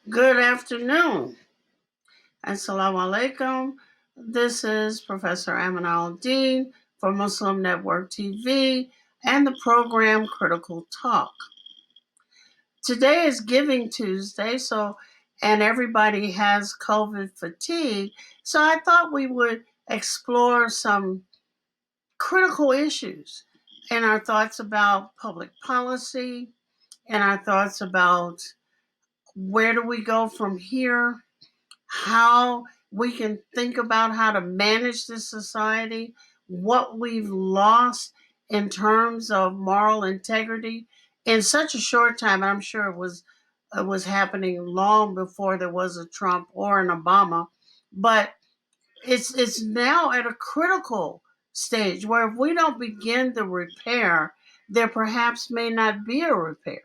Good afternoon. Assalamu alaikum. This is Professor Amin Dean for Muslim Network TV and the program Critical Talk. Today is Giving Tuesday, and everybody has COVID fatigue. So I thought we would explore some critical issues and our thoughts about public policy and our thoughts about where do we go from here, how we can think about how to manage this society, what we've lost in terms of moral integrity in such a short time. I'm sure it was happening long before there was a Trump or an Obama, but it's now at a critical stage where if we don't begin the repair, there perhaps may not be a repair.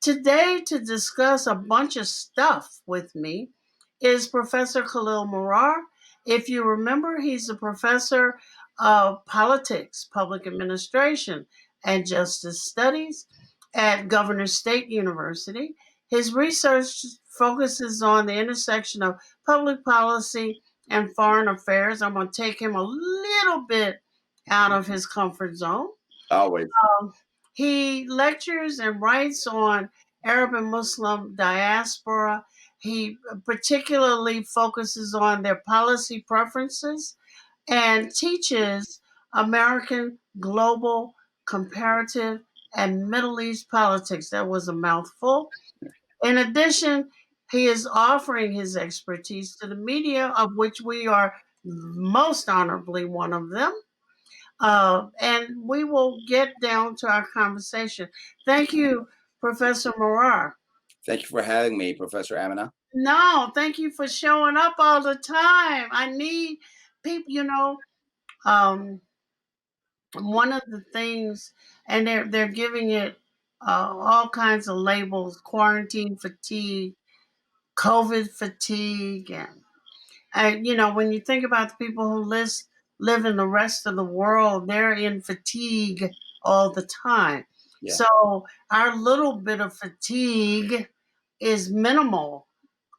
Today, to discuss a bunch of stuff with me, is Professor Khalil Marrar. If you remember, he's a professor of politics, public administration, and justice studies at Governor State University. His research focuses on the intersection of public policy and foreign affairs. I'm going to take him a little bit out of his comfort zone. Always. Um, he lectures and writes on Arab and Muslim diaspora. He particularly focuses on their policy preferences and teaches American global comparative and Middle East politics. That was a mouthful. In addition, he is offering his expertise to the media, of which we are most honorably one of them. And we will get down to our conversation. Thank you, Professor Morar. Thank you for having me, Professor Amina. No, thank you for showing up all the time. I need people, um, one of the things, and they're giving it all kinds of labels: quarantine fatigue, COVID fatigue, and when you think about the people who live in the rest of the world, they're in fatigue all the time. Yeah. So our little bit of fatigue is minimal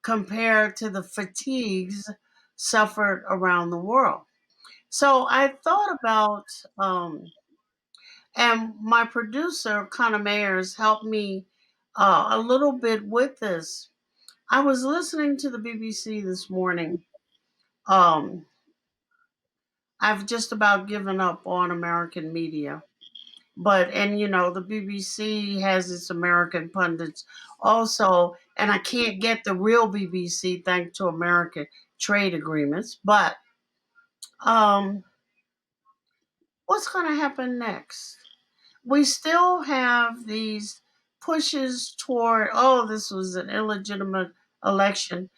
compared to the fatigues suffered around the world. So I thought about, and my producer, Connor Mayers, helped me a little bit with this. I was listening to the BBC this morning. Um, I've just about given up on American media. And the BBC has its American pundits also, and I can't get the real BBC thanks to American trade agreements. But um, what's going to happen next? We still have these pushes toward, oh, this was an illegitimate election,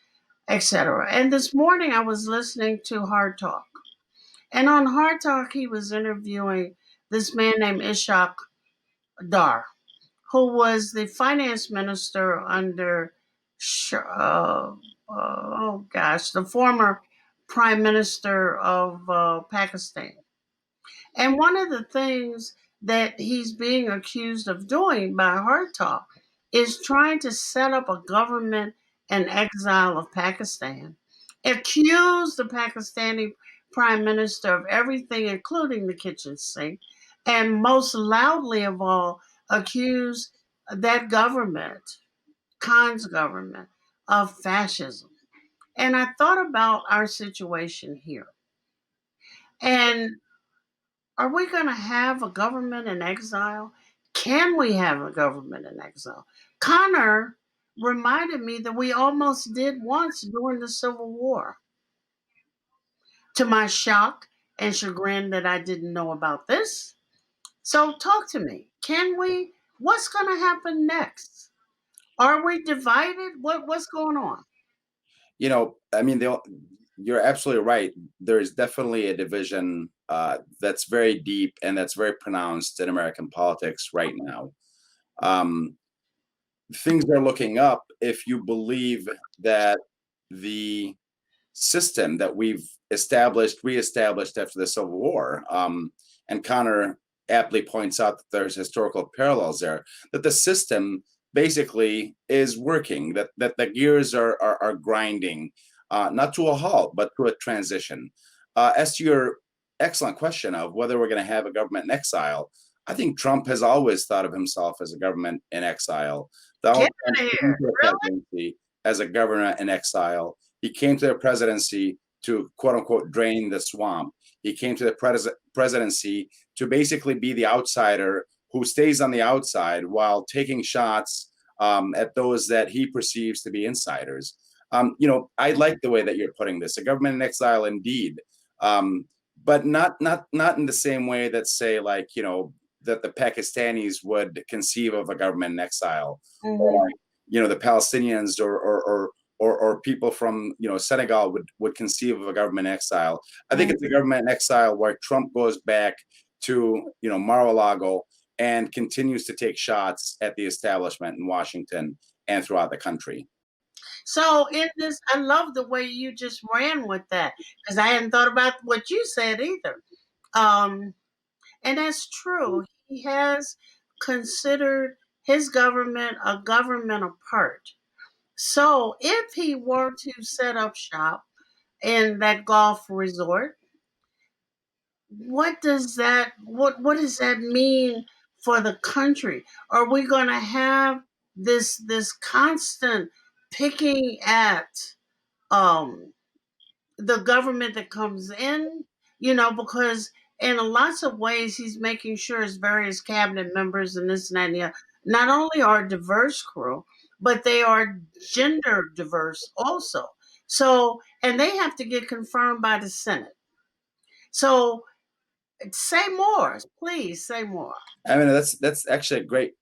etc. And this morning I was listening to Hard Talk. And on Hard Talk, he was interviewing this man named Ishaq Dar, who was the finance minister under, the former prime minister of Pakistan. And one of the things that he's being accused of doing by Hard Talk is trying to set up a government in exile of Pakistan, accuse the Pakistani prime minister of everything, including the kitchen sink, and most loudly of all, accuse that government, Khan's government, of fascism. And I thought about our situation here. And are we going to have a government in exile? Can we have a government in exile? Connor reminded me that we almost did once during the Civil War. To my shock and chagrin that I didn't know about this. So talk to me. Can we? What's going to happen next? Are we divided? What's going on? I mean, you're absolutely right. There is definitely a division that's very deep and that's very pronounced in American politics right now. Things are looking up if you believe that the system that we've reestablished after the Civil War, and Connor aptly points out that there's historical parallels there, that the system basically is working, that the gears are grinding, not to a halt, but to a transition. As to your excellent question of whether we're going to have a government in exile, I think Trump has always thought of himself as a government in exile. Get Donald Trump out of came here. to the Really? presidency as a governor in exile. He came to the presidency to quote unquote drain the swamp. He came to the presidency to basically be the outsider who stays on the outside while taking shots at those that he perceives to be insiders. I like the way that you're putting this. A government in exile, indeed, um, but not in the same way that, say, like, that the Pakistanis would conceive of a government in exile, Mm-hmm. or like, the Palestinians or people from Senegal would conceive of a government in exile. I think it's a Mm-hmm. government in exile where Trump goes back to Mar-a-Lago and continues to take shots at the establishment in Washington and throughout the country. So in this, I love the way you just ran with that because I hadn't thought about what you said either. Um, and that's true. He has considered his government a government apart. So if he were to set up shop in that golf resort, what does that mean for the country? Are we going to have this constant picking at um the government that comes in, because in lots of ways he's making sure his various cabinet members and this and that and the other, not only are a diverse crew, but they are gender diverse also. So, and they have to get confirmed by the Senate. So, say more, please say more. I mean, that's actually a great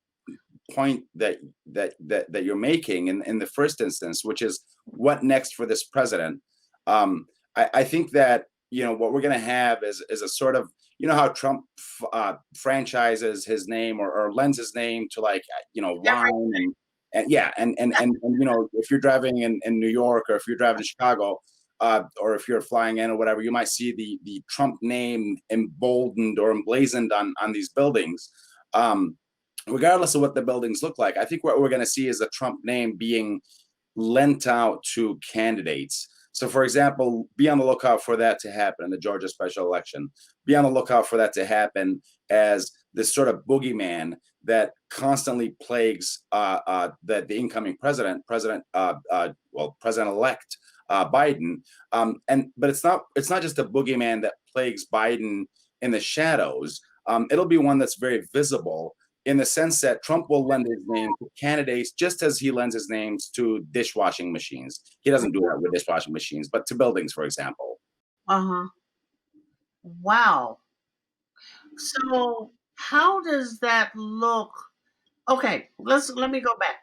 point that you're making in the first instance, which is what next for this president. I think that what we're going to have is a sort of, how Trump franchises his name, or lends his name to, like, Every wine, and yeah, and if you're driving in New York, or if you're driving to Chicago, or if you're flying in or whatever, you might see the Trump name emboldened or emblazoned on these buildings. Regardless of what the buildings look like, I think what we're going to see is a Trump name being lent out to candidates. So, for example, be on the lookout for that to happen in the Georgia special election. Be on the lookout for that to happen as this sort of boogeyman that constantly plagues the incoming President-elect Biden. But it's not just a boogeyman that plagues Biden in the shadows. It'll be one that's very visible, in the sense that Trump will lend his name to candidates just as he lends his names to dishwashing machines. He doesn't do that with dishwashing machines, but to buildings, for example. uh-huh. Wow. So, how does that look? Okay, let me go back.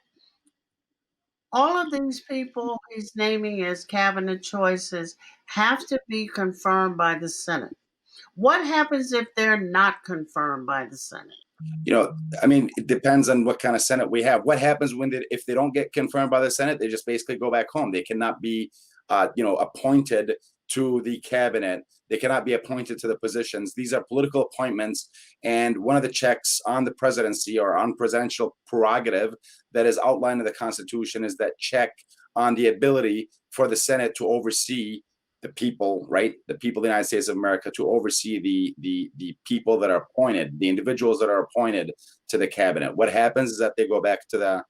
All of these people he's naming as cabinet choices have to be confirmed by the Senate. What happens if they're not confirmed by the Senate? you know, I mean, it depends on what kind of Senate we have. What happens if they don't get confirmed by the Senate? They just basically go back home. They cannot be, appointed to the cabinet. They cannot be appointed to the positions. These are political appointments, and one of the checks on the presidency, or on presidential prerogative, that is outlined in the Constitution, is that check on the ability for the Senate to oversee the people, right? The people of the United States of America, to oversee the people that are appointed, the individuals that are appointed to the cabinet. What happens is that they go back to the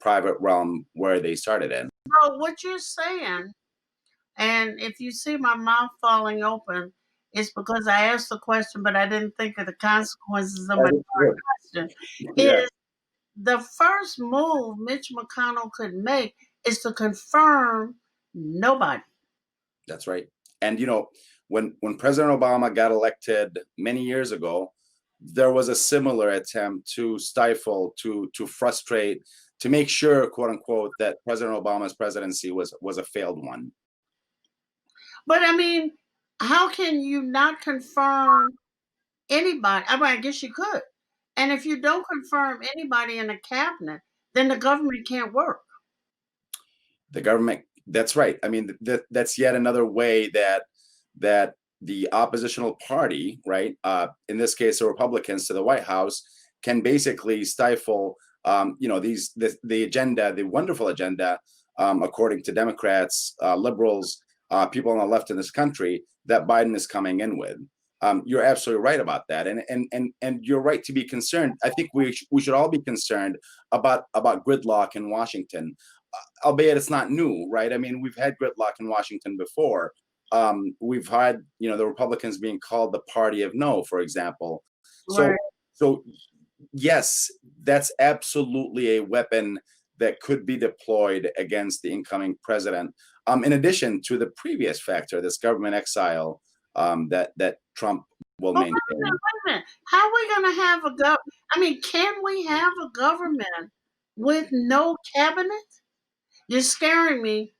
private realm where they started in. So, what you're saying, and if you see my mouth falling open, it's because I asked the question, but I didn't think of the consequences of my question. Yeah, Is the first move Mitch McConnell could make is to confirm nobody. that's right. And when President Obama got elected many years ago, there was a similar attempt to stifle, to frustrate, to make sure, quote unquote, that President Obama's presidency was a failed one. But I mean, how can you not confirm anybody? I mean, I guess you could. And if you don't confirm anybody in the cabinet, then the government can't work. The government, that's right. I mean, that's yet another way that the oppositional party, right, in this case the Republicans to the White House, can basically stifle the agenda, the wonderful agenda, according to Democrats, liberals, people on the left in this country, that Biden is coming in with. You're absolutely right about that, and you're right to be concerned. I think we should all be concerned about gridlock in Washington, albeit it's not new, right? I mean, we've had gridlock in Washington before. We've had, the Republicans being called the party of no, for example. So, Right. so yes, that's absolutely a weapon that could be deployed against the incoming president. In addition to the previous factor, this government exile that Trump will But maintain. wait a minute. How are we going to have a I mean, can we have a government with no cabinet? You're scaring me.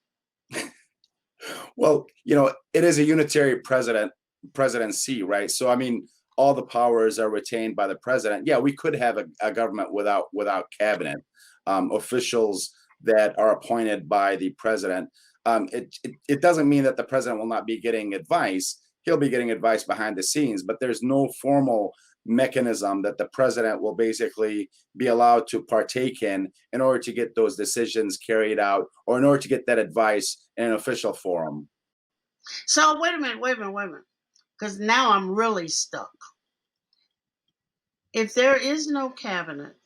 Well, it is a unitary presidency, right? So, I mean, all the powers are retained by the president. Yeah, we could have a government without cabinet, officials that are appointed by the president. It doesn't mean that the president will not be getting advice. He'll be getting advice behind the scenes, but there's no formal mechanism that the president will basically be allowed to partake in order to get those decisions carried out, or in order to get that advice in an official forum. So wait a minute. Because now I'm really stuck. If there is no cabinet,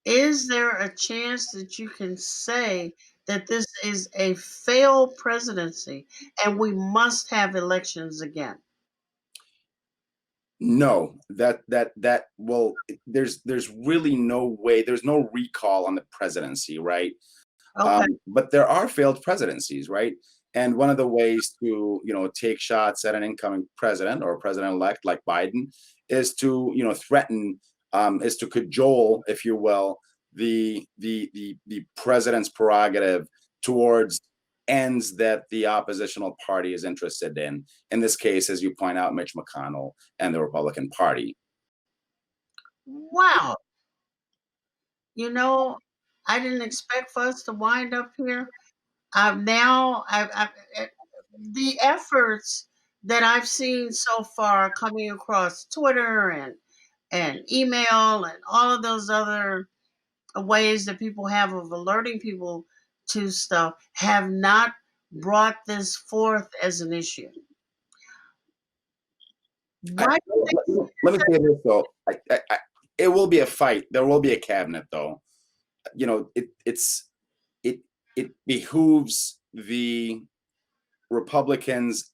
is there a chance that you can say that this is a failed presidency and we must have elections again? No, that will there's really no way, there's no recall on the presidency, right? Okay. But there are failed presidencies, right? And one of the ways to, take shots at an incoming president or president-elect like Biden is to, threaten, is to cajole, if you will, the president's prerogative towards ends that the oppositional party is interested in. In this case, as you point out, Mitch McConnell and the Republican Party. Wow. You know, I didn't expect for us to wind up here. Now, the efforts that I've seen so far coming across Twitter and email and all of those other ways that people have of alerting people to stuff have not brought this forth as an issue. I, Why do you think? let me say this though. It will be a fight. There will be a cabinet though. It it behooves the Republicans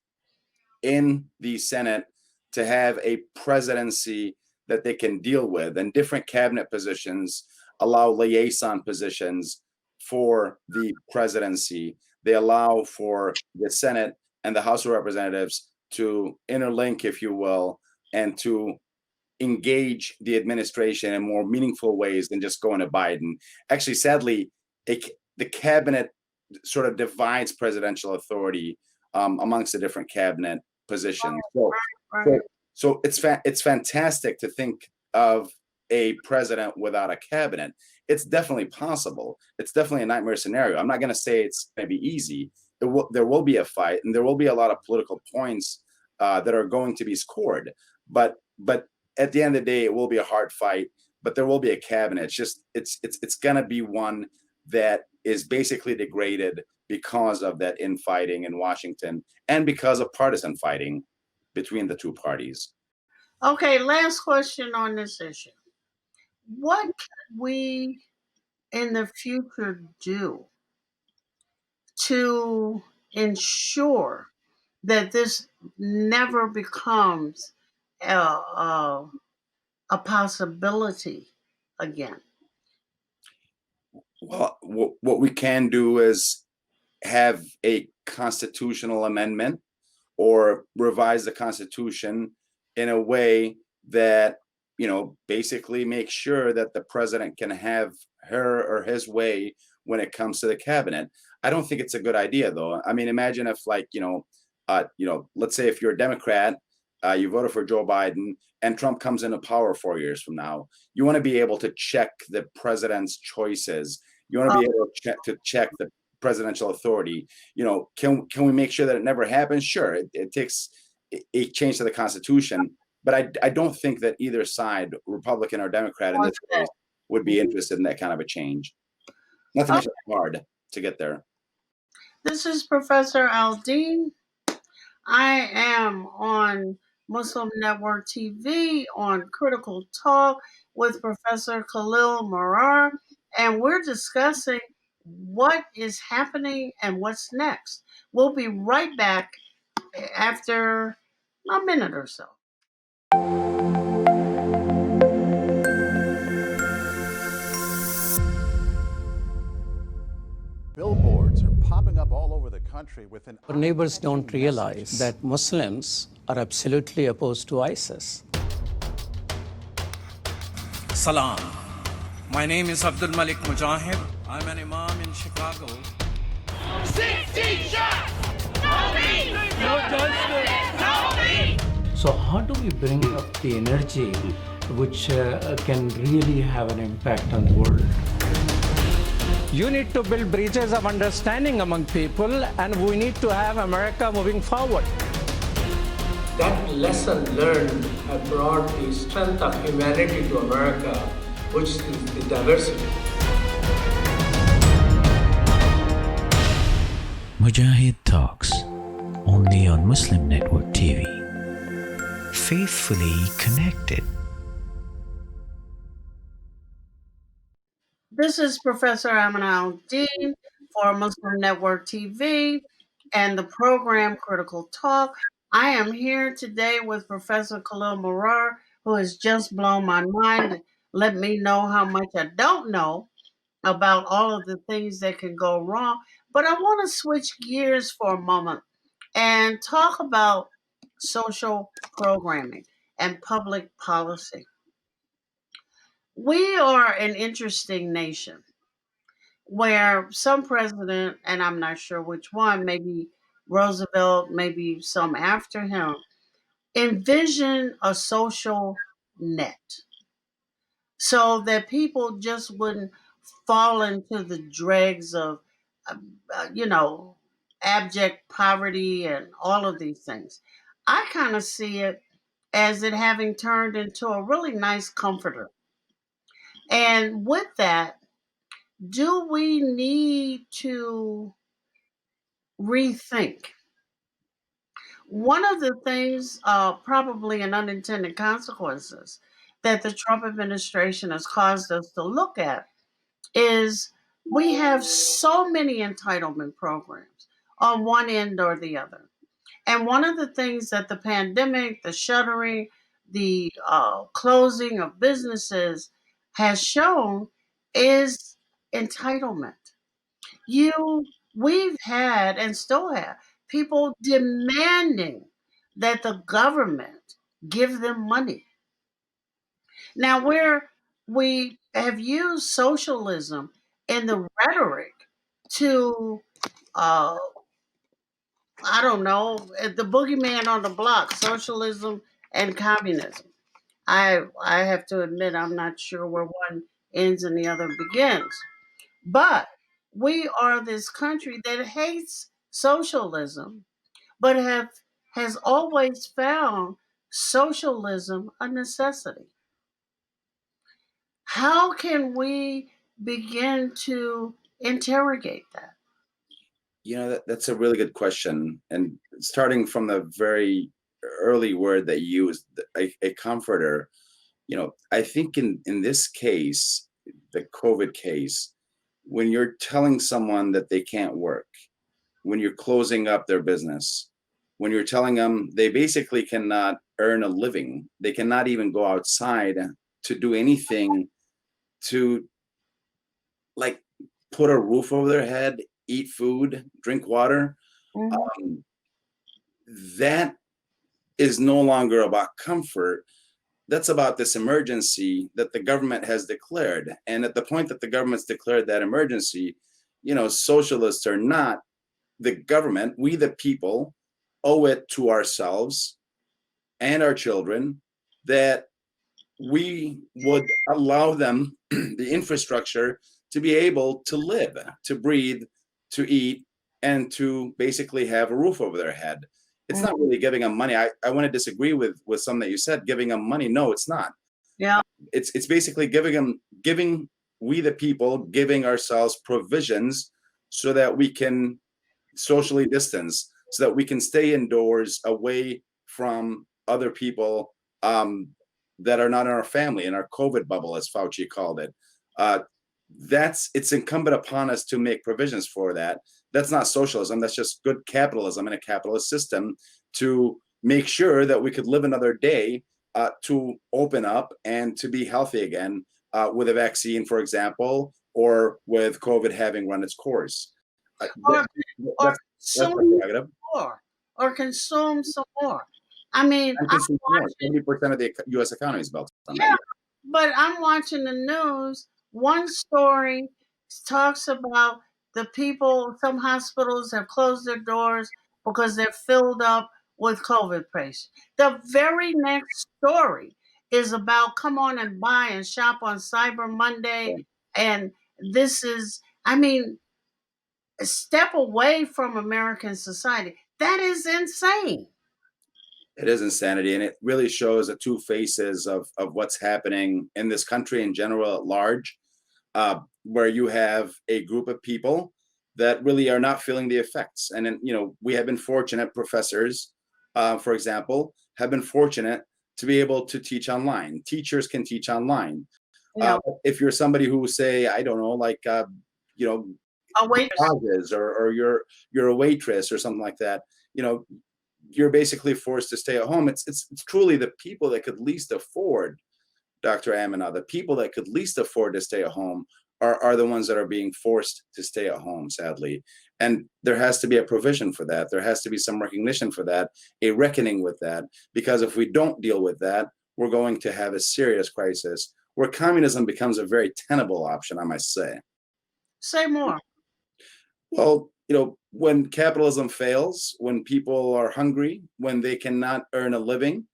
in the Senate to have a presidency that they can deal with, and different cabinet positions allow liaison positions for the presidency. They allow for the Senate and the House of Representatives to interlink, if you will, and to engage the administration in more meaningful ways than just going to Biden. Actually, sadly, the cabinet sort of divides presidential authority amongst the different cabinet positions. Right. So it's fantastic to think of a president without a cabinet. It's definitely possible. It's definitely a nightmare scenario. I'm not going to say it's going to be easy. There will be a fight, and there will be a lot of political points that are going to be scored. But at the end of the day, it will be a hard fight. But there will be a cabinet. It's going to be one that is basically degraded because of that infighting in Washington and because of partisan fighting between the two parties. Okay, last question on this issue. What can we in the future do to ensure that this never becomes a possibility again? Well, what we can do is have a constitutional amendment or revise the Constitution in a way that, basically makes sure that the president can have her or his way when it comes to the cabinet. I don't think it's a good idea, though. I mean, imagine if, like, let's say if you're a Democrat, you voted for Joe Biden, and Trump comes into power 4 years from now. You want to be able to check the president's choices. You want to be able to check the presidential authority. Can we make sure that it never happens? Sure, it takes a change to the Constitution, but I don't think that either side, Republican or Democrat in this case, would be interested in that kind of a change. Not to mention it's hard to get there. This is Professor Aldine. I am on Muslim Network TV on Critical Talk with Professor Khalil Marrar, and we're discussing what is happening and what's next. We'll be right back after a minute or so. Billboards are popping up all over the country with an... Our neighbors don't realize that Muslims are absolutely opposed to ISIS. Salam. My name is Abdul Malik Mujahid. I'm an imam in Chicago. 16 shots! No me! No justice! No me! So how do we bring up the energy which can really have an impact on the world? You need to build bridges of understanding among people, and we need to have America moving forward. That lesson learned brought the strength of humanity to America, which is the diversity. Mujahid Talks, only on Muslim Network TV. Faithfully connected. This is Professor Aminal Dean for Muslim Network TV and the program Critical Talk. I am here today with Professor Khalil Marrar, who has just blown my mind. Let me know how much I don't know about all of the things that can go wrong. But I want to switch gears for a moment and talk about social programming and public policy. We are an interesting nation where some president, and I'm not sure which one, maybe Roosevelt, maybe some after him, envisioned a social net so that people just wouldn't fall into the dregs of, uh, you know, abject poverty and all of these things. I kind of see it as it having turned into a really nice comforter. And with that, do we need to rethink? One of the things, probably an unintended consequences, that the Trump administration has caused us to look at is we have so many entitlement programs on one end or the other. And one of the things that the pandemic, the shuttering, the closing of businesses has shown is entitlement. We've had and still have people demanding that the government give them money. Now, where we have used socialism in the rhetoric to, uh, I don't know, the boogeyman on the block, socialism and communism. I have to admit, I'm not sure where one ends and the other begins. But we are this country that hates socialism, but has always found socialism a necessity. How can we begin to interrogate that? That's a really good question. And starting from the very early word that you used, a comforter, I think in this case, the COVID case, when you're telling someone that they can't work, when you're closing up their business, when you're telling them they basically cannot earn a living, they cannot even go outside to do anything to, like, put a roof over their head, eat food, drink water. Mhm. That is no longer about comfort. That's about this emergency that the government has declared. And at the point that the government's declared that emergency, socialists are not, the government, we the people, owe it to ourselves and our children that we would allow them the infrastructure to be able to live, to breathe, to eat, and to basically have a roof over their head. It's not really giving them money. I want to disagree with something that you said, giving them money. No, it's not. Yeah. It's basically giving we the people, giving ourselves provisions so that we can socially distance, so that we can stay indoors away from other people that are not in our family, in our COVID bubble, as Fauci called it. Uh, it's incumbent upon us to make provisions for that. That's not socialism. That's just good capitalism in a capitalist system to make sure that we could live another day to open up and to be healthy again with a vaccine, for example, or with COVID having run its course. Or, or That's the consume prerogative. more. Or consume some more. I mean, And I'm consume more. watching. 70% of the U.S. economy is built on that. Yeah, but I'm watching the news. One story talks about the people, some hospitals have closed their doors because they're filled up with COVID patients. The very next story is about come on and buy and shop on Cyber Monday. Yeah. And this is, I mean, a step away from American society. That is insane. It is insanity, and it really shows the two faces of what's happening in this country in general at large, where you have a group of people that really are not feeling the effects. And then, we have been fortunate, professors, for example, have been fortunate to be able to teach online. Teachers can teach online. Yeah, If you're somebody who, say, I don't know, like, a waitress. causes, or you're a waitress or something like that, you're basically forced to stay at home. It's truly the people that could least afford, Dr. Amina, the people that could least afford to stay at home are the ones that are being forced to stay at home, sadly. And there has to be a provision for that. There has to be some recognition for that, a reckoning with that, because if we don't deal with that, we're going to have a serious crisis where communism becomes a very tenable option, I must say. Say more. Well, when capitalism fails, when people are hungry, when they cannot earn a living,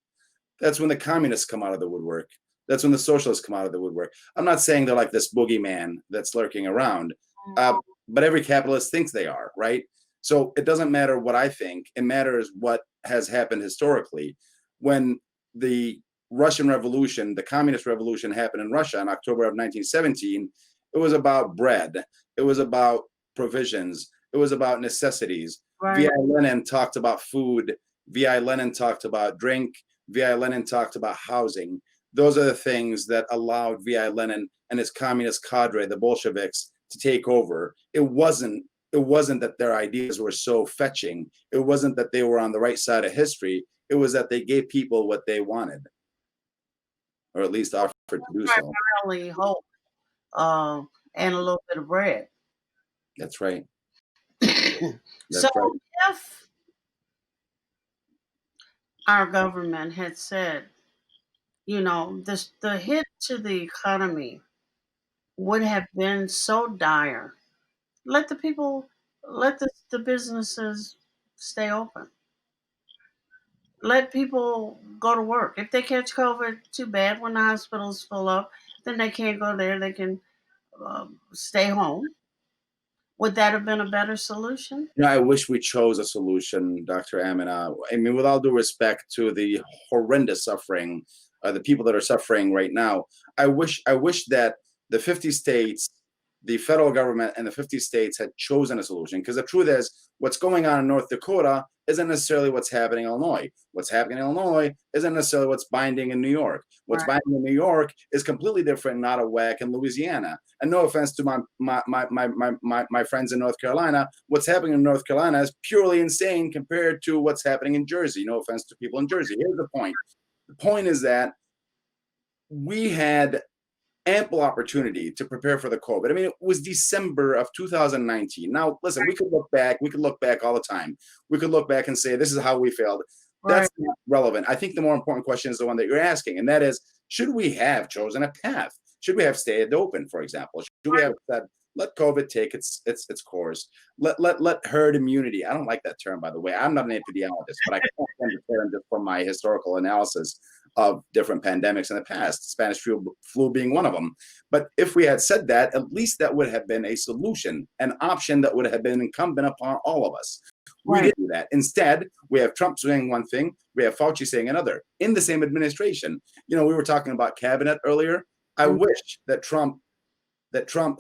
that's when the communists come out of the woodwork. That's when the socialists come out of the woodwork. I'm not saying they're like this boogeyman that's lurking around, but every capitalist thinks they are, right? So it doesn't matter what I think. It matters what has happened historically. When the Russian Revolution, the Communist Revolution happened in Russia in October of 1917, it was about bread. It was about provisions. It was about necessities. Right. V.I. Lenin talked about food. V.I. Lenin talked about drink. V.I. Lenin talked about housing. Those are the things that allowed V.I. Lenin and his communist cadre, the Bolsheviks, to take over. It wasn't that their ideas were so fetching. It wasn't that they were on the right side of history. It was that they gave people what they wanted, or at least offered to do so. Primarily hope, and a little bit of bread. That's right. So That's right. if our government had said, the hit to the economy would have been so dire, let the people, let the businesses stay open. Let people go to work. If they catch COVID, too bad. When the hospital's full up, then they can't go there. They can stay home. Would that have been a better solution? I wish we chose a solution, Dr. Amina. I mean, with all due respect to the horrendous suffering, the people that are suffering right now, I wish that the 50 states, the federal government and the 50 states had chosen a solution. Because the truth is, what's going on in North Dakota isn't necessarily what's happening in Illinois. What's happening in Illinois isn't necessarily what's binding in New York. What's Right. binding in New York is completely different, not a whack in Louisiana. And no offense to my friends in North Carolina, what's happening in North Carolina is purely insane compared to what's happening in Jersey. No offense to people in Jersey. Here's the point. The point is that we had ample opportunity to prepare for the COVID. I mean, it was December of 2019. Now, listen, we could look back all the time. We could look back and say, this is how we failed. That's not relevant. I think the more important question is the one that you're asking, and that is, should we have chosen a path? Should we have stayed open, for example? Should we have said, let COVID take its course? Let herd immunity. I don't like that term, by the way. I'm not an epidemiologist, but I can't stand the term just from my historical analysis. of different pandemics in the past, Spanish flu being one of them. But if we had said that, at least that would have been a solution, an option that would have been incumbent upon all of us. We Right. didn't do that. Instead, we have Trump saying one thing, we have Fauci saying another in the same administration. We were talking about cabinet earlier. I Mhm. wish that Trump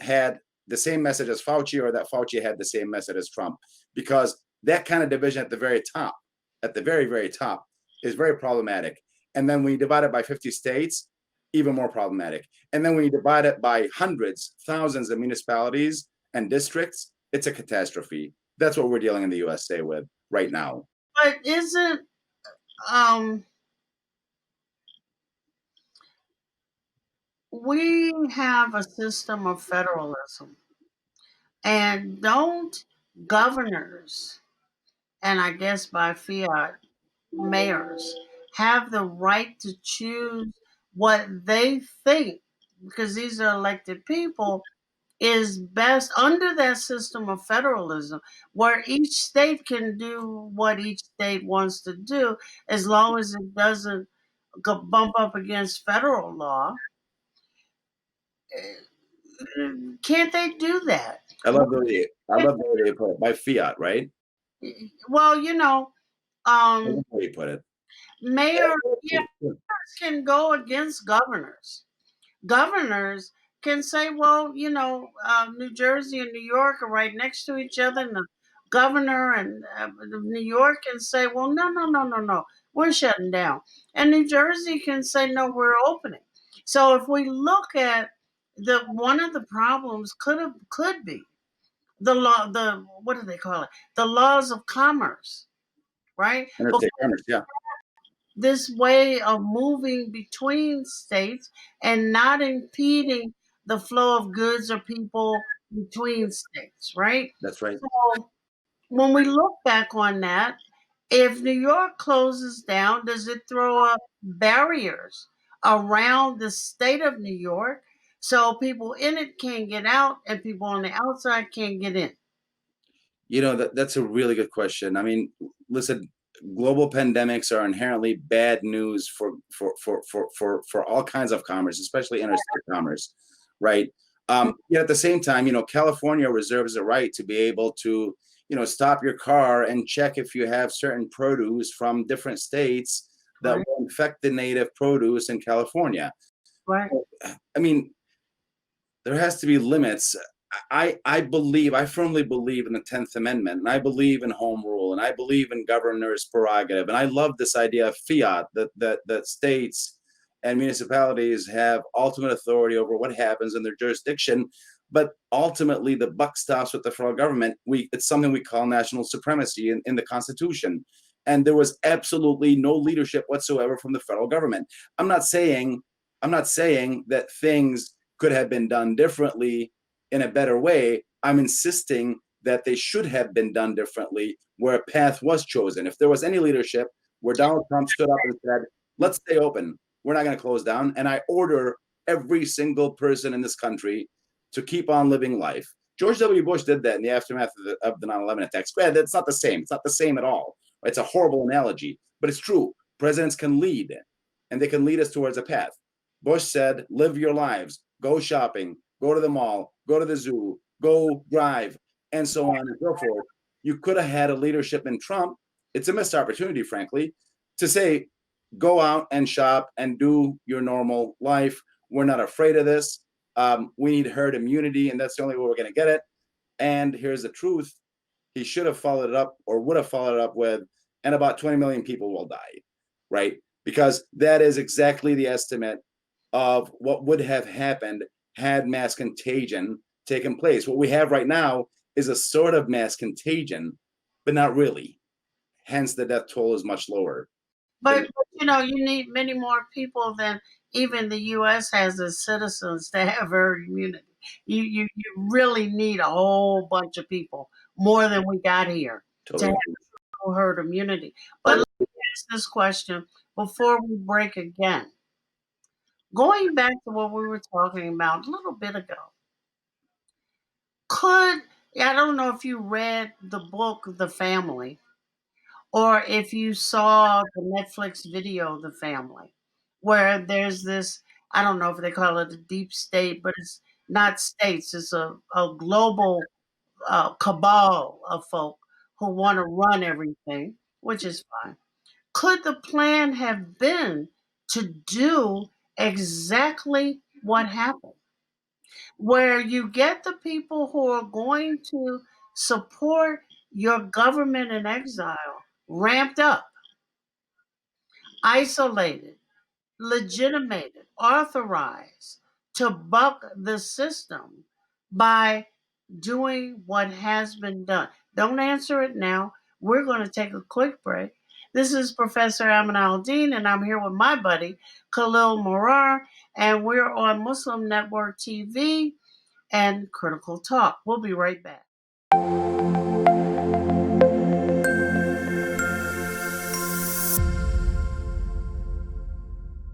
had the same message as Fauci, or that Fauci had the same message as Trump, because that kind of division at the very top, at the very, very top, is very problematic. And then when you divide it by 50 states, even more problematic. And then when you divide it by hundreds, thousands of municipalities and districts, it's a catastrophe. That's what we're dealing in the USA with right now. But isn't um we have a system of federalism, and don't governors, and I guess by fiat mayors, have the right to choose what they think, because these are elected people, is best under that system of federalism, where each state can do what each state wants to do as long as it doesn't bump up against federal law? Can't they do that? I love the way they put it, by fiat, right? Well, I um, love the way you put it. mayors can go against governors. Governors can say, well, New Jersey and New York are right next to each other, and the governor and New York can say, well, no, no, no, no, no, we're shutting down. And New Jersey can say, no, we're opening. So if we look at one of the problems could be the law, the what do they call it? The laws of commerce, right? Because Interstate commerce, yeah. this way of moving between states and not impeding the flow of goods or people between states, right? That's right. So when we look back on that, if New York closes down, does it throw up barriers around the state of New York so people in it can't get out and people on the outside can't get in? That's a really good question. I mean, listen, global pandemics are inherently bad news for all kinds of commerce, especially interstate commerce, right? Yet at the same time, California reserves the right to be able to, stop your car and check if you have certain produce from different states that Right. will infect the native produce in California. Right. I mean, there has to be limits. I firmly believe in the 10th Amendment, and I believe in home rule, and I believe in governor's prerogative, and I love this idea of fiat, that states and municipalities have ultimate authority over what happens in their jurisdiction. But ultimately, the buck stops with the federal government. It's something we call national supremacy in the Constitution, and there was absolutely no leadership whatsoever from the federal government. I'm not saying that things could have been done differently in a better way. I'm insisting that they should have been done differently, where a path was chosen. If there was any leadership where Donald Trump stood up and said, let's stay open, we're not going to close down, and I order every single person in this country to keep on living life. George W. Bush did that in the aftermath of the 9/11 attacks. Granted, that's not the same. It's not the same at all. It's a horrible analogy, but it's true. Presidents can lead, and they can lead us towards a path. Bush said, live your lives, go shopping, go to the mall, go to the zoo, go drive, and so on and so forth. You could have had a leadership in Trump. It's a missed opportunity, frankly, to say, go out and shop and do your normal life. We're not afraid of this. We need herd immunity, and that's the only way we're going to get it. And here's the truth. He should have followed it up, or would have followed it up with, and about 20 million people will die, right? Because that is exactly the estimate of what would have happened had mass contagion taken place. What we have right now is a sort of mass contagion, but not really. Hence, the death toll is much lower. But you need many more people than even the U.S. has as citizens to have herd immunity. You really need a whole bunch of people, more than we got here, to Totally. have herd immunity. But let me ask this question before we break again. Going back to what we were talking about a little bit ago, I don't know if you read the book The Family, or if you saw the Netflix video The Family. where there's this, I don't know if they call it a deep state, but it's not states, it's a global cabal of folk who want to run everything, which is fine. Could the plan have been to do exactly what happened? Where you get the people who are going to support your government in exile ramped up, isolated, legitimated, authorized to buck the system by doing what has been done. Don't answer it now. We're going to take a quick break. This is Professor Amin Al-Din, and I'm here with my buddy, Khalil Marrar, and we're on Muslim Network TV and Critical Talk. We'll be right back.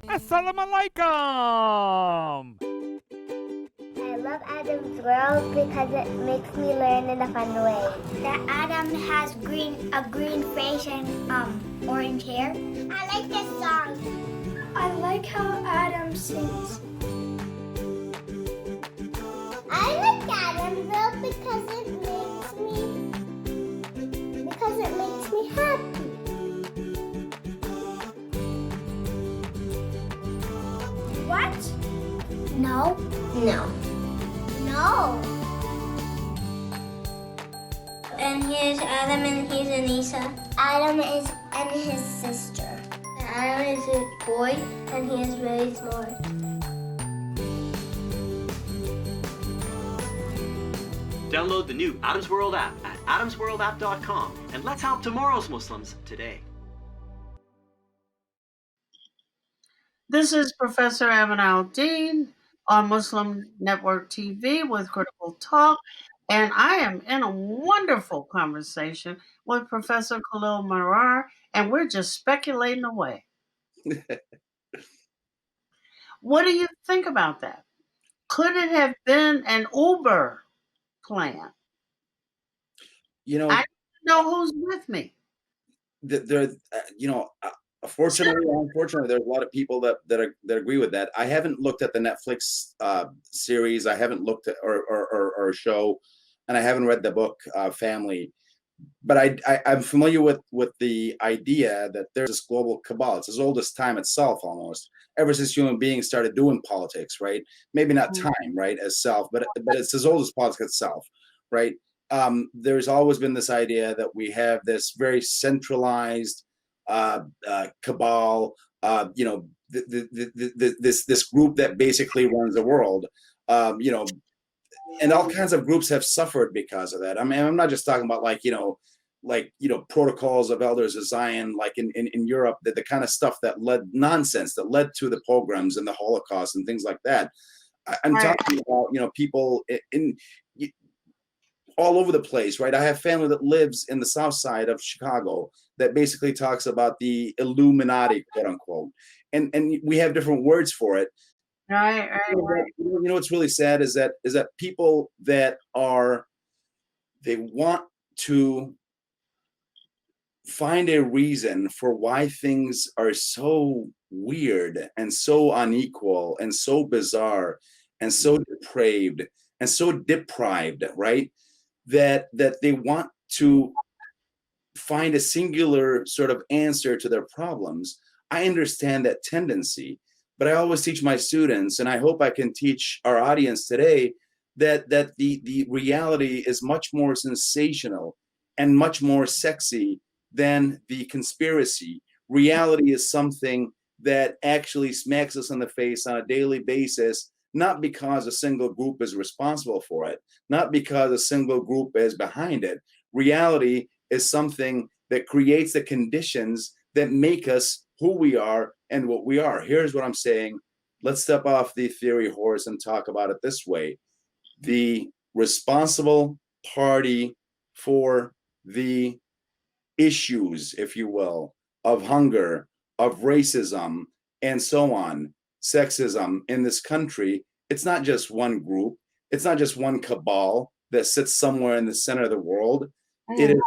Assalamu alaikum! I love Adam's World because it makes me learn in a fun way. That Adam has a green face and orange hair. I like this song. I like how Adam sings. I like Adam's World because it makes me happy. What? No. No. No. And here's Adam and here's Anissa. Adam is and his sister. Adam is a boy and he is very smart. Download the new Adam's World app at adamsworldapp.com and let's help tomorrow's Muslims today. This is Professor Amin Al-Din on Muslim Network TV with Critical Talk, and I am in a wonderful conversation with Professor Khalil Marrar, and we're just speculating away. What do you think about that? Could it have been an Uber plan? You know, I don't know who's with me. there, fortunately or unfortunately, there's a lot of people that agree with that. I haven't looked at the Netflix series. I haven't looked at or show, and I haven't read the book Family. But I'm familiar with the idea that there's this global cabal. It's as old as time itself, almost, ever since human beings started doing politics, right? Maybe not time, right, as self, but it's as old as politics itself, right? There's always been this idea that we have this very centralized cabal, this group that basically runs the world, and all kinds of groups have suffered because of that. I mean, I'm not just talking about protocols of elders of Zion, like in Europe, the kind of stuff that led to the pogroms and the Holocaust and things like that. I'm talking about, people in all over the place, right? I have family that lives in the south side of Chicago that basically talks about the Illuminati, quote unquote. And we have different words for it. Right. What's really sad is that people that they want to find a reason for why things are so weird and so unequal and so bizarre and so depraved and so deprived, right? That they want to find a singular sort of answer to their problems. I understand that tendency, but I always teach my students, and I hope I can teach our audience today, that the reality is much more sensational and much more sexy than the conspiracy. Reality is something that actually smacks us in the face on a daily basis, not because a single group is responsible for it, not because a single group is behind it. Reality is something that creates the conditions that make us who we are and what we are. Here's what I'm saying. Let's step off the theory horse and talk about it this way. The responsible party for the issues, if you will, of hunger, of racism, and so on, sexism in this country, it's not just one group. It's not just one cabal that sits somewhere in the center of the world. It is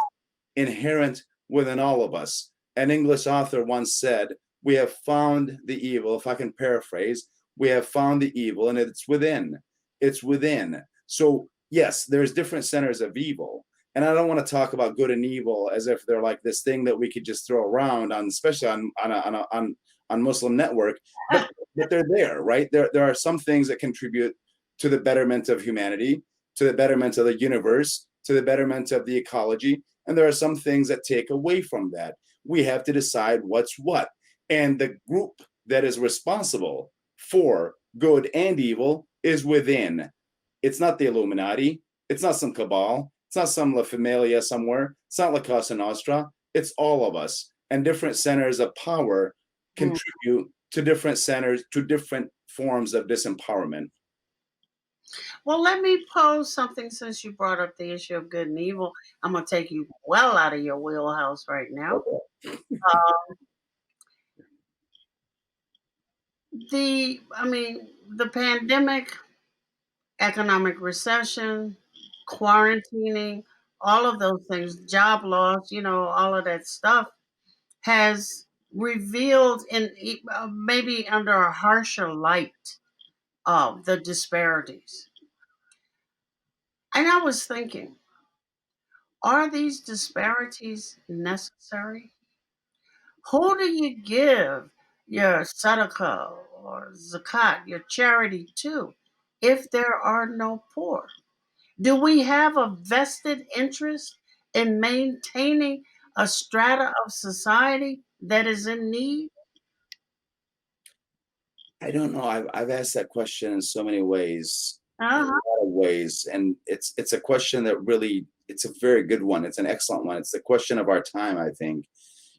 inherent within all of us. An English author once said, We have found the evil. If I can paraphrase, we have found the evil, and it's within. It's within. So yes, there's different centers of evil, and I don't want to talk about good and evil as if they're like this thing that we could just throw around on, especially on Muslim Network. But they're there, right? There are some things that contribute to the betterment of humanity, to the betterment of the universe, to the betterment of the ecology, and there are some things that take away from that. We have to decide what's what. And the group that is responsible for good and evil is within. It's not the Illuminati. It's not some cabal. It's not some La Familia somewhere. It's not La Cosa Nostra. It's all of us. And different centers of power contribute to different centers, to different forms of disempowerment. Well, let me pose something since you brought up the issue of good and evil. I'm going to take you well out of your wheelhouse right now. The pandemic, economic recession, quarantining, all of those things, job loss, all of that stuff has revealed maybe under a harsher light of the disparities. And I was thinking, are these disparities necessary? Who do you give your sadaqah or zakat, your charity to, if there are no poor? Do we have a vested interest in maintaining a strata of society that is in need? I don't know. I've asked that question in so many ways, in a Uh-huh. lot of ways, and it's a question that really, it's a very good one. It's an excellent one. It's the question of our time, I think.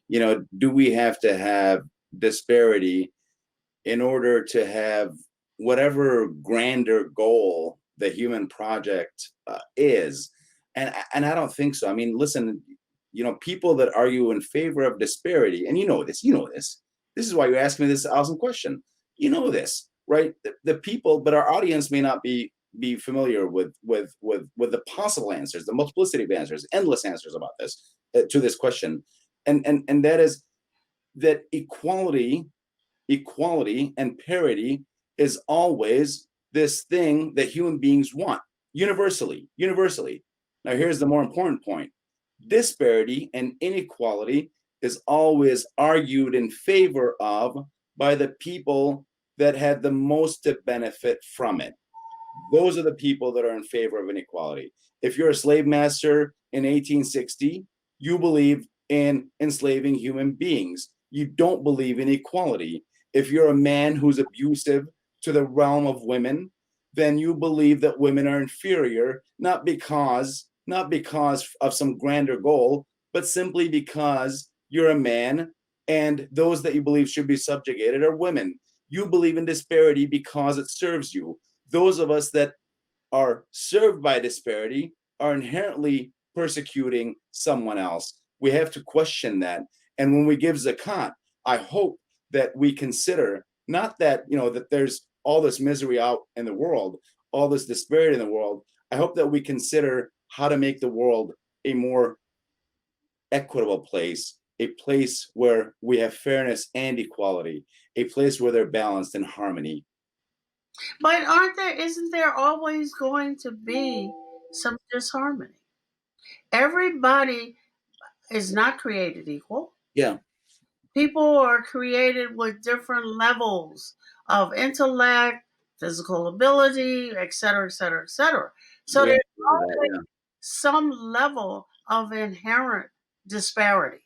Do we have to have disparity in order to have whatever grander goal the human project is? And I don't think so. I mean, listen, people that argue in favor of disparity, and this is why you asked me this awesome question. This, right? The people, but our audience may not be familiar with the possible answers, the multiplicity of answers, endless answers about this to this question, and that is that equality and parity is always this thing that human beings want universally. Now here's the more important point: disparity and inequality is always argued in favor of by the people that had the most to benefit from it. Those are the people that are in favor of inequality. If you're a slave master in 1860, you believe in enslaving human beings. You don't believe in equality. If you're a man who's abusive to the realm of women, then you believe that women are inferior, not because of some grander goal, but simply because you're a man and those that you believe should be subjugated are women. You believe in disparity because it serves you. Those of us that are served by disparity are inherently persecuting someone else. We have to question that. And when we give zakat, I hope that we consider not that, that there's all this misery out in the world, all this disparity in the world. I hope that we consider how to make the world a more equitable place, a place where we have fairness and equality, a place where they're balanced and harmony. But isn't there always going to be some disharmony? Everybody is not created equal. Yeah. People are created with different levels of intellect, physical ability, et cetera, et cetera, et cetera. So there's always some level of inherent disparity.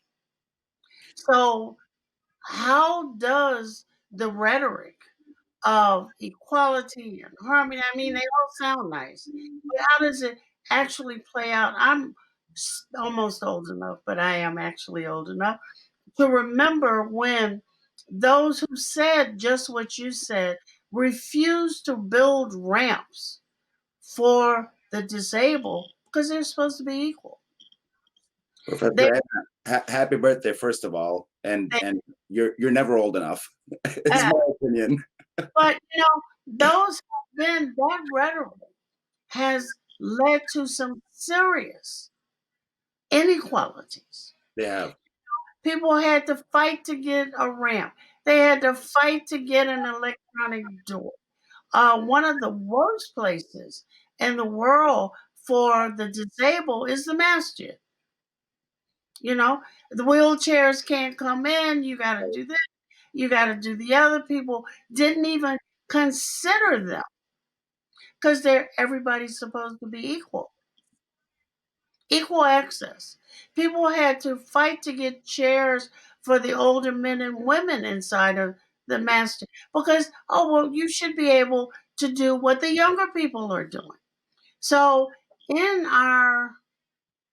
So how does the rhetoric of equality and harmony, I mean, they all sound nice, but how does it actually play out? I'm almost old enough, but I am actually old enough to remember when those who said just what you said refused to build ramps for the disabled because they're supposed to be equal. Professor They, happy birthday, first of all, and you're never old enough. It's my opinion. but those have been that rhetoric has led to some serious inequalities. They have. People had to fight to get a ramp. They had to fight to get an electronic door. One of the worst places in the world for the disabled is the masjid. You know, the wheelchairs can't come in. You got to do this. You got to do the other. People didn't even consider them because everybody's supposed to be equal access. People had to fight to get chairs for the older men and women inside of the master because, oh, well, you should be able to do what the younger people are doing. So, in our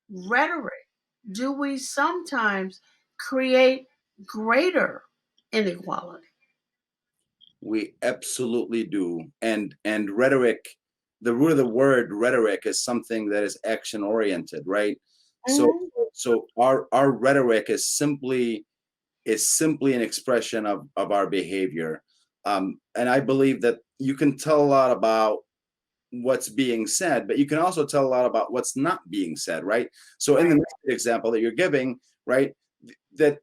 rhetoric, do we sometimes create greater inequality? We absolutely do. And rhetoric, the root of the word rhetoric is something that is action oriented, right? So Mhm. so our rhetoric is simply an expression of our behavior. And I believe that you can tell a lot about what's being said, but you can also tell a lot about what's not being said, right? So in the next example that you're giving, right, that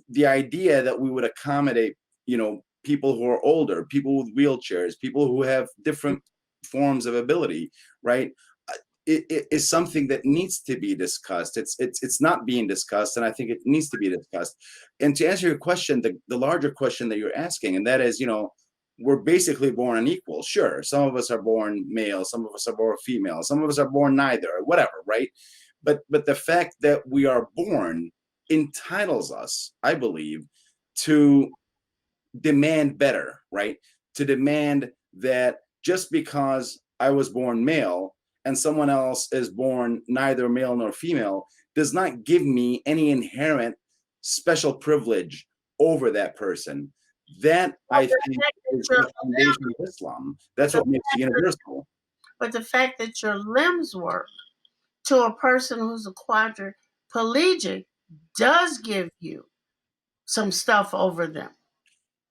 the idea that we would accommodate, people who are older, people with wheelchairs, people who have different forms of ability, right? It is something that needs to be discussed. It's not being discussed, and I think it needs to be discussed. And to answer your question, the larger question that you're asking, and that is, we're basically born unequal. Sure, some of us are born male, some of us are born female, some of us are born neither, or whatever, right? But the fact that we are born entitles us, I believe, to demand better, right? To demand that just because I was born male and someone else is born neither male nor female does not give me any inherent special privilege over that person. That, Well, I the think, fact is that your the foundation of Islam. That's the what makes it fact that, universal. but the fact that your limbs work to a person who's a quadriplegic does give you some stuff over them.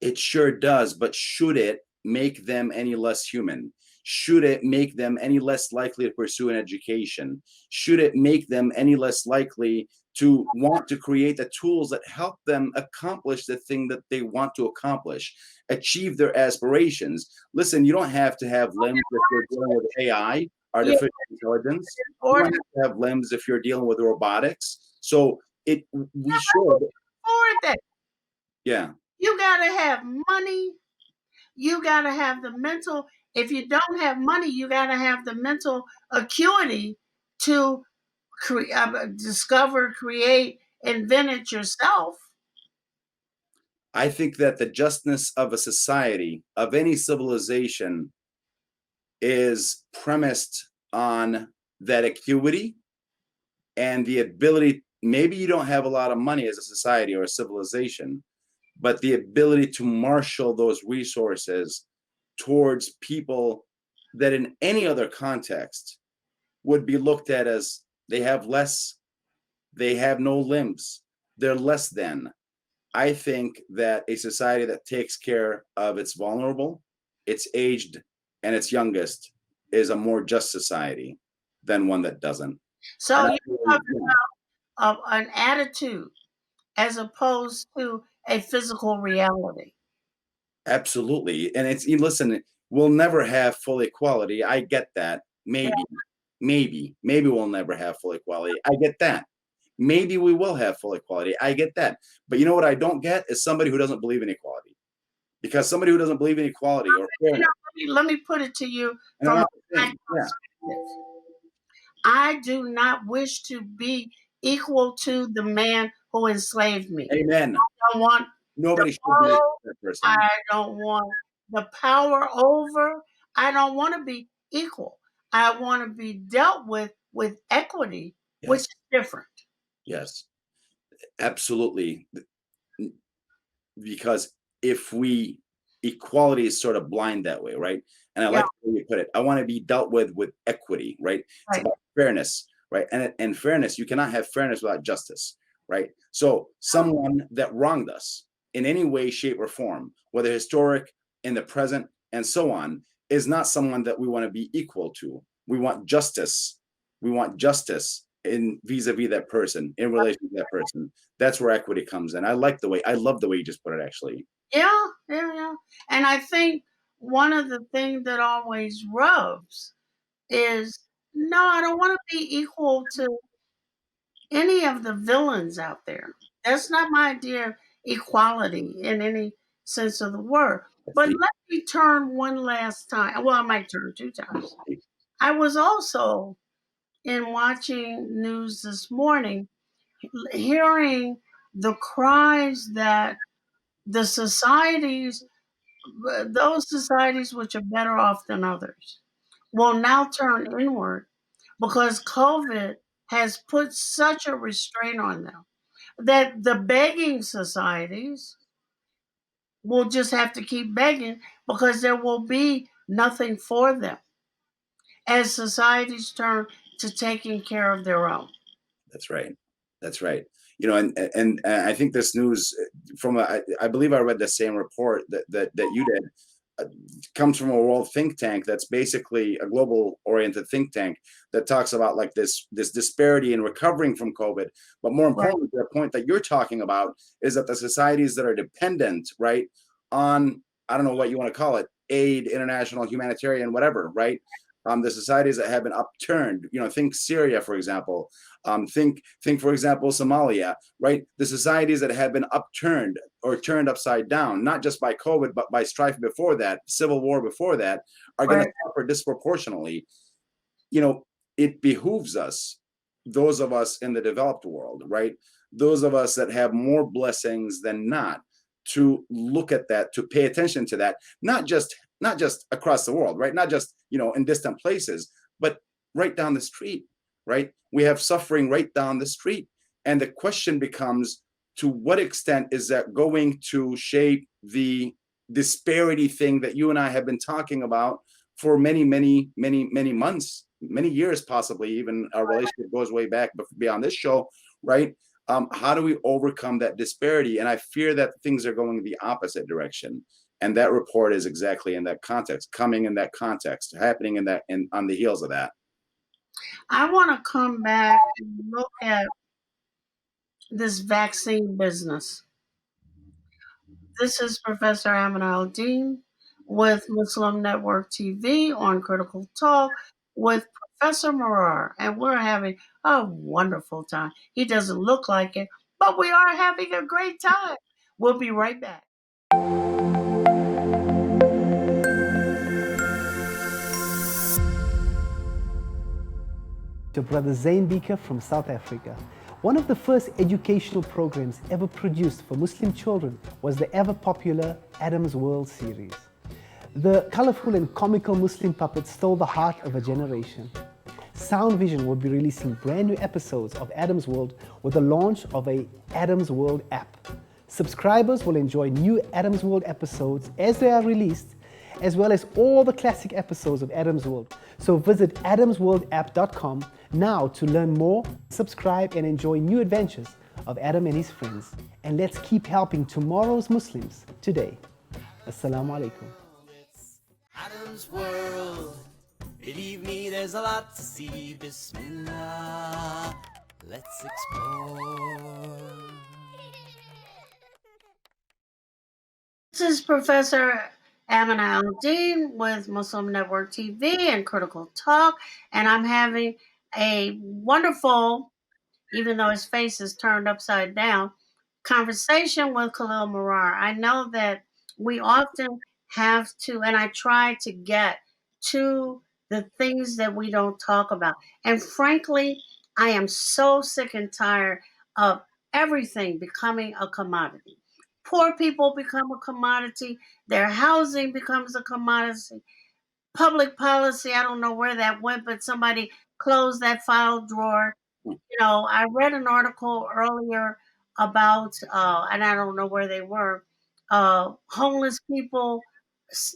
It sure does, but should it make them any less human? Should it make them any less likely to pursue an education? Should it make them any less likely to want to create the tools that help them accomplish the thing that they want to accomplish, achieve their aspirations? Listen, you don't have to have limbs if you're dealing with AI, Yeah, artificial intelligence. in You order don't have to have limbs if you're dealing with robotics. So we should, for that, yeah. you gotta have money. You gotta have the mental. If you don't have money, you gotta have the mental acuity to discover, create, invent it yourself. I think that the justness of a society, of any civilization, is premised on that acuity and the ability. Maybe you don't have a lot of money as a society or a civilization, but the ability to marshal those resources towards people that in any other context would be looked at as they have less, they have no limbs, they're less than. I think that a society that takes care of its vulnerable, its aged, and its youngest is a more just society than one that doesn't. So And I you're really, talking about an attitude as opposed to a physical reality. absolutely. And listen, we'll never have full equality. I get that. Maybe we'll never have full equality. I get that. Maybe we will have full equality. I get that. But you know what I don't get is somebody who doesn't believe in equality. Because somebody who doesn't believe in equality or fairness, Let me put it to you and from I'm a not black saying, yeah, perspective. I do not wish to be equal to the man who enslaved me. amen. I don't want the Nobody should be power. that person. I don't want the power over. I don't want to be equal. I want to be dealt with equity, which Yes, is different. yes, absolutely. Because if we equality is sort of blind that way, right? And I Yeah, like the way you put it. I want to be dealt with equity, right? It's right. about fairness, right? And fairness, you cannot have fairness without justice, right? So someone that wronged us in any way, shape, or form, whether historic, in the present, and so on, is not someone that we want to be equal to. We want justice. We want justice in vis-a-vis that person, in relation to that person. That's where equity comes in. I love the way you just put it, actually. Yeah, yeah, yeah. And I think one of the things that always rubs is no, I don't want to be equal to any of the villains out there. That's not my idea of equality in any sense of the word. That's But the let me turn one last time. Well, I might turn two times. I was also in watching news this morning, hearing the cries that the societies, those societies which are better off than others, will now turn inward because COVID has put such a restraint on them that the begging societies will just have to keep begging because there will be nothing for them as societies turn to taking care of their own. That's right. That's right. You know, and I think this news from I believe I read the same report that you did, comes from a world think tank that's basically a global oriented think tank that talks about like this disparity in recovering from COVID. But more Right. importantly, the point that you're talking about is that the societies that are dependent, right, on, I don't know what you want to call it, aid, international humanitarian, whatever, right? The societies that have been upturned, you know, think Syria, for example, think for example Somalia, right? The societies that have been upturned or turned upside down, not just by COVID, but by strife before that, civil war before that, are going to Right. suffer disproportionately. You know, it behooves us, those of us in the developed world, right? Those of us that have more blessings than not, to look at that, to pay attention to that, not just across the world, right? Not just, you know, in distant places, but right down the street, right? We have suffering right down the street. And the question becomes, to what extent is that going to shape the disparity thing that you and I have been talking about for many months, many years, possibly even our relationship goes way back beyond this show, right? How do we overcome that disparity? And I fear that things are going the opposite direction. And that report is exactly in that context, coming in that context, happening in that, and on the heels of that. I want to come back and look at this vaccine business. This is Professor Amin Dean with Muslim Network TV on Critical Talk with Professor Marrar, and we're having a wonderful time. He doesn't look like it, but we are having a great time. We'll be right back. To Brother Zain Bika from South Africa. One of the first educational programs ever produced for Muslim children was the ever popular Adam's World series. The colorful and comical Muslim puppets stole the heart of a generation. Sound Vision will be releasing brand new episodes of Adam's World with the launch of a Adam's World app. Subscribers will enjoy new Adam's World episodes as they are released, as well as all the classic episodes of Adam's World. So visit adamsworldapp.com now to learn more, subscribe, and enjoy new adventures of Adam and his friends. And let's keep helping tomorrow's Muslims today. Assalamu alaikum. Adam's World. Believe me, there's a lot to see. Bismillah. Let's explore. This is Professor Amin Al-Din with Muslim Network TV and Critical Talk, and I'm having a wonderful, even though his face is turned upside down, conversation with Khalil Marrar. I know that we often have to, and I try to get to the things that we don't talk about. And frankly, I am so sick and tired of everything becoming a commodity. Poor people become a commodity, their housing becomes a commodity, public policy, I don't know where that went, but somebody closed that file drawer. You know, I read an article earlier about, and I don't know where they were, homeless people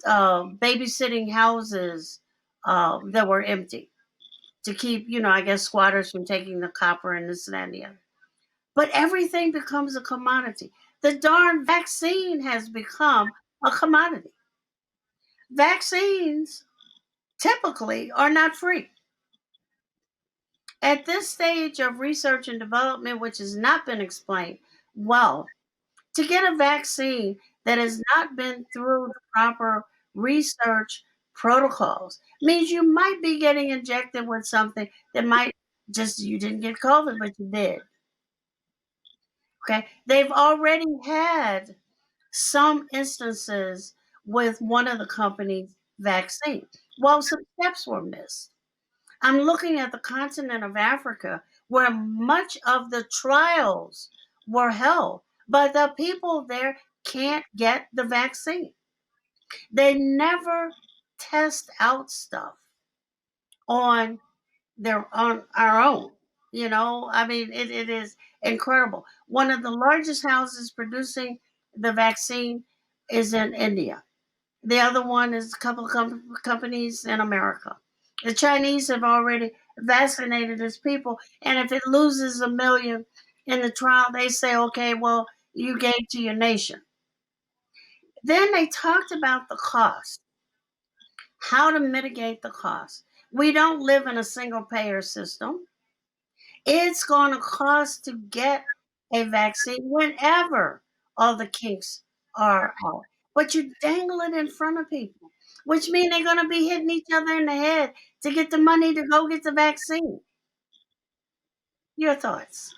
babysitting houses that were empty to keep, you know, I guess squatters from taking the copper and this and that and the other. But everything becomes a commodity. The darn vaccine has become a commodity. Vaccines typically are not free. At this stage of research and development, which has not been explained well, to get a vaccine that has not been through the proper research protocols means you might be getting injected with something that might just, you didn't get COVID, but you did. Okay. They've already had some instances with one of the company's vaccine. Well, some steps were missed. I'm looking at the continent of Africa where much of the trials were held, but the people there can't get the vaccine. They never test out stuff on on our own. I mean, it is incredible. One of the largest houses producing the vaccine is in India. The other one is a couple of companies in America. The Chinese have already vaccinated its people, and if it loses 1 million in the trial, they say, okay, well, you gave to your nation. Then they talked about the cost, how to mitigate the cost. We don't live in a single payer system. It's going to cost to get a vaccine whenever all the kinks are out. But you dangle it in front of people, which means they're going to be hitting each other in the head to get the money to go get the vaccine. Your thoughts?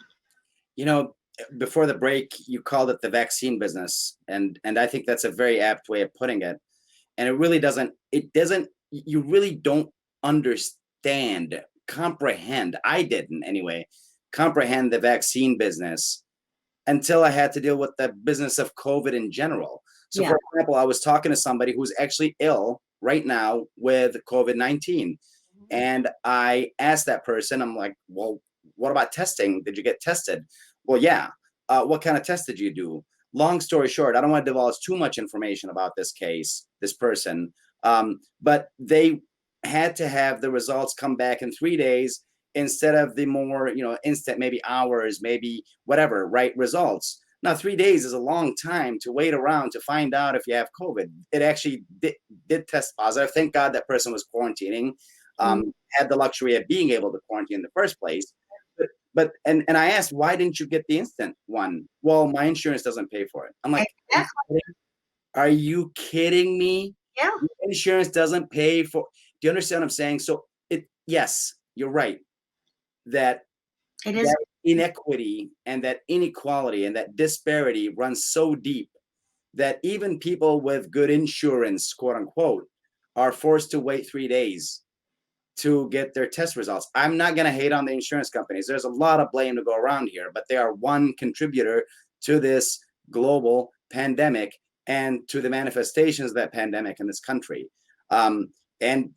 Before the break, you called it the vaccine business, and I think that's a very apt way of putting it. And you really don't understand, comprehend. I didn't anyway, comprehend the vaccine business until I had to deal with the business of COVID in general. So, for example, I was talking to somebody who's actually ill right now with COVID-19. And I asked that person, I'm like, well, what about testing? Did you get tested? Well, yeah. What kind of test did you do? Long story short, I don't want to divulge too much information about this case, this person, but they had to have the results come back in 3 days instead of the more, instant, maybe hours, maybe whatever, right, results. Now, 3 days is a long time to wait around to find out if you have COVID. It actually did test positive. Thank God that person was quarantining, had the luxury of being able to quarantine in the first place. But I asked, why didn't you get the instant one? Well, my insurance doesn't pay for it. I'm like, are you kidding me? Yeah. Your insurance doesn't pay for. Do you understand what I'm saying? So yes, you're right. That it is that inequity and that inequality and that disparity runs so deep that even people with good insurance, quote unquote, are forced to wait 3 days to get their test results. I'm not going to hate on the insurance companies. There's a lot of blame to go around here, but they are one contributor to this global pandemic and to the manifestations of that pandemic in this country. And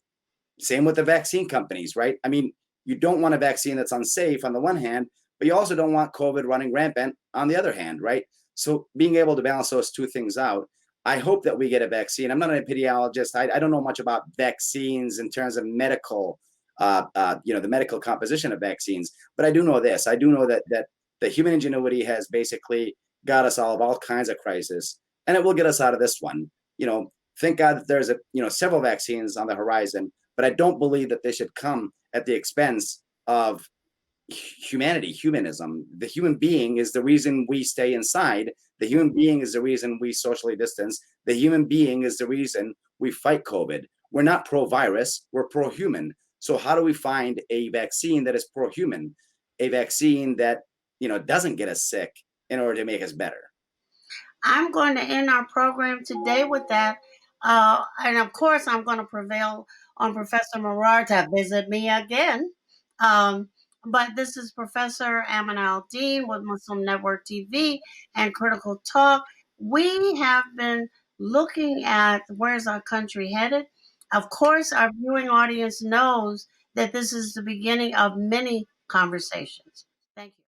same with the vaccine companies, right? I mean, you don't want a vaccine that's unsafe on the one hand, but you also don't want COVID running rampant on the other hand, right? So being able to balance those two things out, I hope that we get a vaccine. I'm not an epidemiologist. I don't know much about vaccines in terms of medical, the medical composition of vaccines. But I do know this. I do know that the human ingenuity has basically got us out of all kinds of crises, and it will get us out of this one. Thank God that there's several vaccines on the horizon. But I don't believe that they should come at the expense of humanity, humanism. The human being is the reason we stay inside. The human being is the reason we socially distance. The human being is the reason we fight COVID. We're not pro-virus, we're pro-human. So how do we find a vaccine that is pro-human? A vaccine that, doesn't get us sick in order to make us better. I'm going to end our program today with that. And of course, I'm going to prevail on Professor Marrar to visit me again. But this is Professor Aman Al-Din with Muslim Network TV and Critical Talk. We have been looking at where's our country headed. Of course, our viewing audience knows that this is the beginning of many conversations. Thank you.